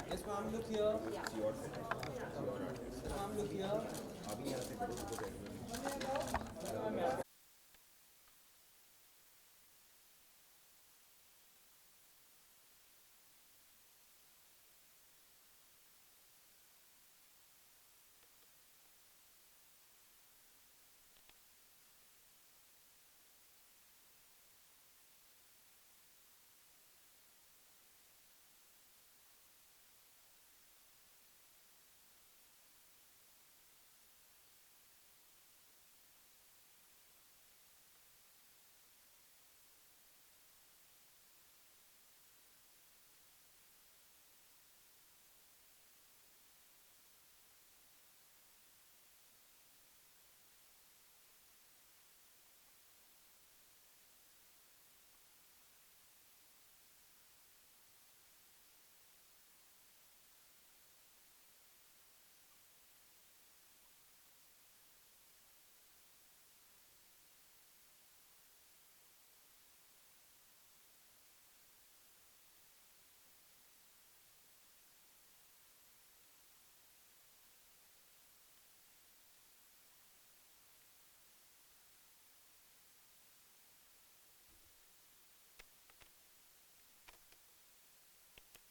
Yes, ma'am, look here. Ma'am, look here.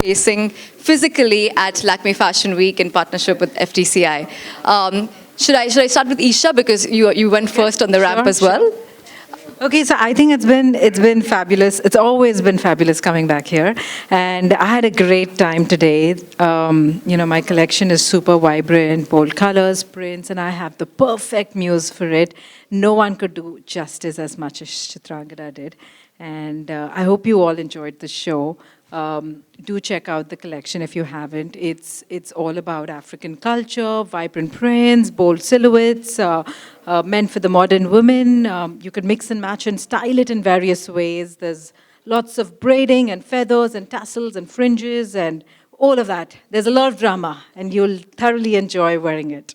Facing physically at Lakme Fashion Week in partnership with FTCI. Should I start with Isha because you went first on the ramp Sure, as well? sure. Okay, so I think it's been fabulous. It's always been fabulous coming back here, and I had a great time today. My collection is super vibrant, bold colors, prints, and I have the perfect muse for it. No one could do justice as much as Chitrangada did, and I hope you all enjoyed the show. Do check out the collection if you haven't. It's all about African culture, vibrant prints, bold silhouettes, meant for the modern woman. You can mix and match and style it in various ways. There's lots of braiding and feathers and tassels and fringes and all of that. There's a lot of drama, and you'll thoroughly enjoy wearing it.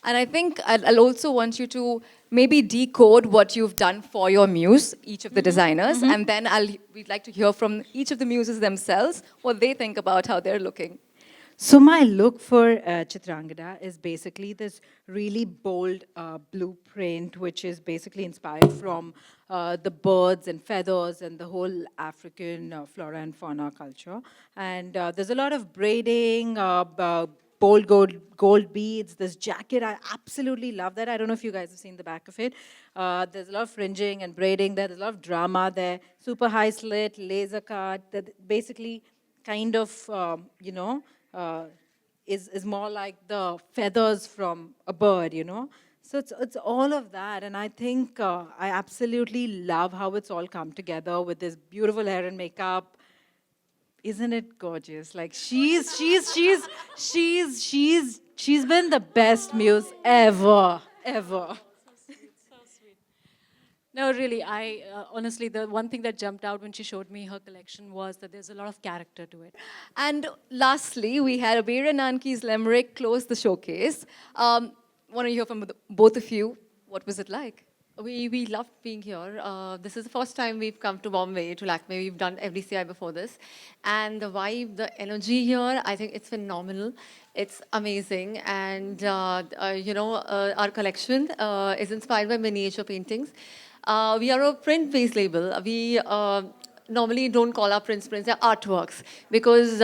And I think I'll also want you to maybe decode what you've done for your muse, each of the designers, and then we'd like to hear from each of the muses themselves what they think about how they're looking. So my look for Chitrangada is basically this really bold blueprint, which is basically inspired from the birds and feathers and the whole African flora and fauna culture. And there's a lot of braiding, bold gold beads. This jacket, I absolutely love that. I don't know if you guys have seen the back of it. There's a lot of fringing and braiding there. There's a lot of drama there. Super high slit, laser cut. That basically kind of, uh, is more like the feathers from a bird. So it's all of that, and I think I absolutely love how it's all come together with this beautiful hair and makeup. Isn't it gorgeous? Like she's been the best muse ever, ever. No, really, I honestly, the one thing that jumped out when she showed me her collection was that there's a lot of character to it. And lastly, we had Abira Nanki's Limerick close the showcase. Want to hear from both of you. What was it like? We loved being here. This is the first time we've come to Bombay, to Lakme. We've done FDCI before this. And the vibe, the energy here, I think it's phenomenal. It's amazing. And, our collection is inspired by miniature paintings. We are a print-based label. We normally don't call our prints, they're artworks, because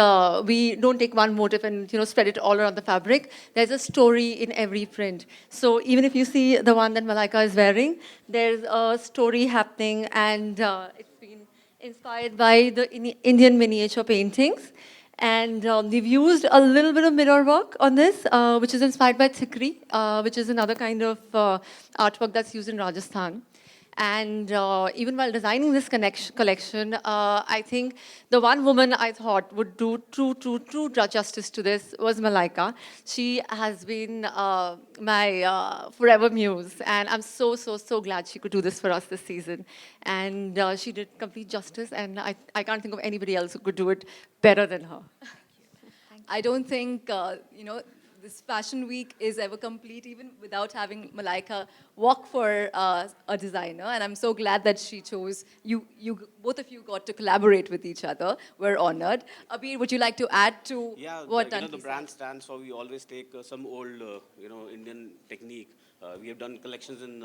we don't take one motif and spread it all around the fabric. There's a story in every print. So even if you see the one that Malika is wearing, there's a story happening, and it's been inspired by the Indian miniature paintings. And we've used a little bit of mirror work on this, which is inspired by Thikri, which is another kind of artwork that's used in Rajasthan. And even while designing this collection, I think the one woman I thought would do true justice to this was Malaika. She has been my forever muse, and I'm so glad she could do this for us this season. And she did complete justice, and I can't think of anybody else who could do it better than her. I don't think, this fashion week is ever complete, even without having Malika walk for a designer. And I'm so glad that she chose you. Both of you got to collaborate with each other. We're honored. Abir, would you like to add to Yeah, what the Tanvi brand said? stands for, we always take some old, Indian technique. We have done collections in,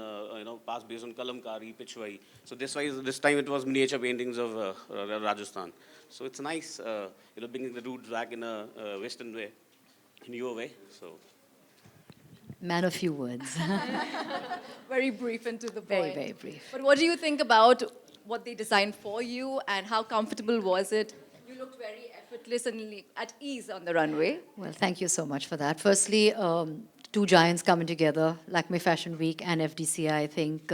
past based on Kalamkari, Pichwai. So this time it was miniature paintings of Rajasthan. So it's nice, bringing the roots back in a Western way, in your way. So Man of few words. Very brief and to the Very, point. very brief. But what do you think about what they designed for you, and how comfortable was it? You looked very effortless and at ease on the runway. Well, thank you so much for that. Firstly, two giants coming together, Lakme Fashion Week and FDCI, I think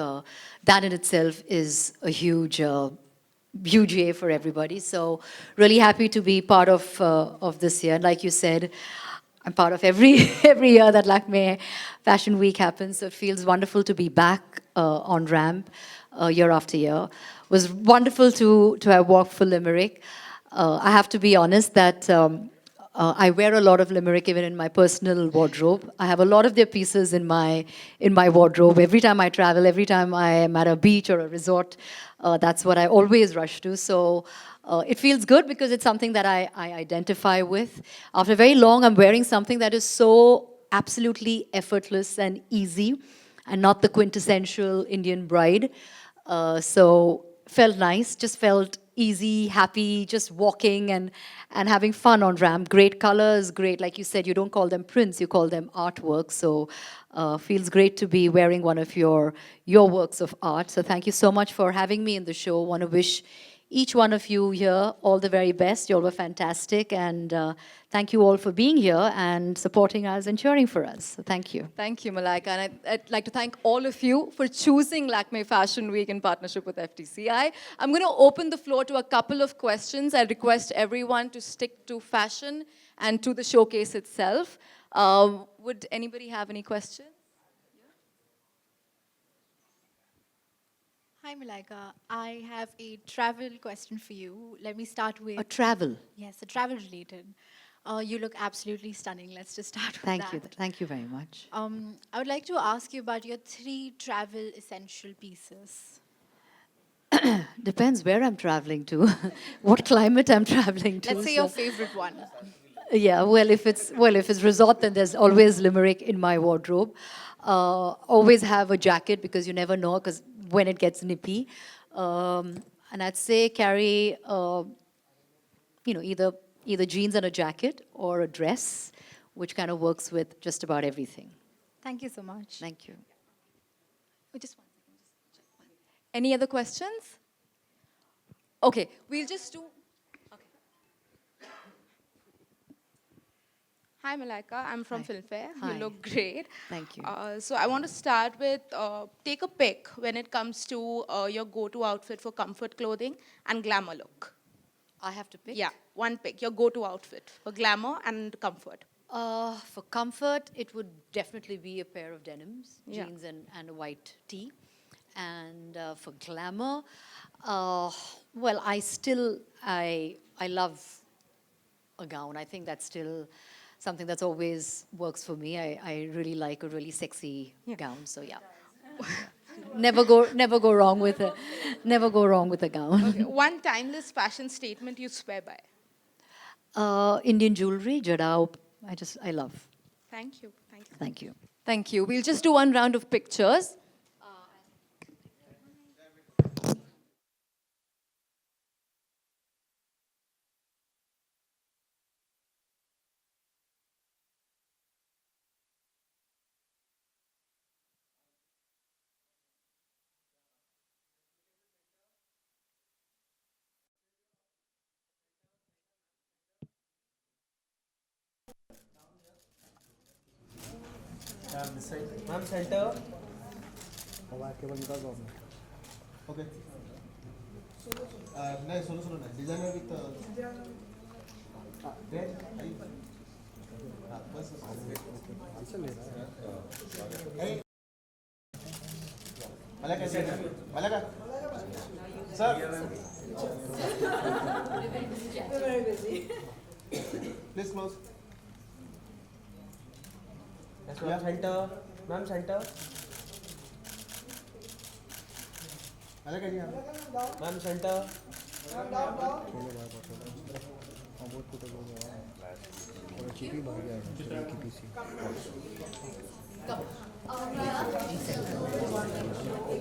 that in itself is a huge A for everybody. So really happy to be part of this year. Like you said, I'm part of every year that Lakme Fashion Week happens. So it feels wonderful to be back on ramp year after year. It was wonderful to have walked for Limerick. I have to be honest that I wear a lot of Limerick even in my personal wardrobe. I have a lot of their pieces in my wardrobe. Every time I travel, every time I am at a beach or a resort, that's what I always rush to. So it feels good because it's something that I identify with. After very long, I'm wearing something that is so absolutely effortless and easy and not the quintessential Indian bride. So felt nice, just felt easy, happy, just walking and having fun on ramp. Great colors, great, like you said, you don't call them prints, you call them artwork. So feels great to be wearing one of your works of art. So thank you so much for having me in the show. Want to wish each one of you here all the very best. You all were fantastic, and thank you all for being here and supporting us and cheering for us. So thank you. Thank you, Malika. And I'd like to thank all of you for choosing Lakme Fashion Week in partnership with FTCI. I'm going to open the floor to a couple of questions. I request everyone to stick to fashion and to the showcase itself. Would anybody have any questions? Hi, Malika. I have a travel question for you. Let me start with... A travel. Yes, a travel related. You look absolutely stunning. Let's just start with Thank you. that. Thank you very much. I would like to ask you about your 3 travel essential pieces. Depends where I'm traveling to, what climate I'm traveling to. Let's say so- your favorite one. Yeah, well, if it's resort, then there's always Limerick in my wardrobe. Always have a jacket because you never know because when it gets nippy. And I'd say carry, either jeans and a jacket or a dress, which kind of works with just about everything. Thank you so much. Thank you. Just one second. Any other questions? Okay, we'll just do... Hi, Malika. I'm from Hi. Filmfare. Hi. You look great. Thank you. So I want to start with take a pick when it comes to your go-to outfit for comfort clothing and glamour look. I have to pick? Yeah, one pick, your go-to outfit for glamour and comfort. For comfort, it would definitely be a pair of denims, Yeah. jeans and a white tee. And for glamour, well, I love a gown. I think that's still something that's always works for me. I really like a really sexy gown. So yeah, never go wrong with a gown. Okay, one timeless fashion statement you swear by. Indian jewelry, jadao. I love. Thank you. Thank you. Thank you. Thank you. We'll just do one round of pictures. This side. Ma'am, center. Okay. नहीं सुनो सुनो नहीं designer with then बस Malika कैसे Malika sir please close Yes, ma'am. Center. Ma'am, center. Malika ji, ma'am, center.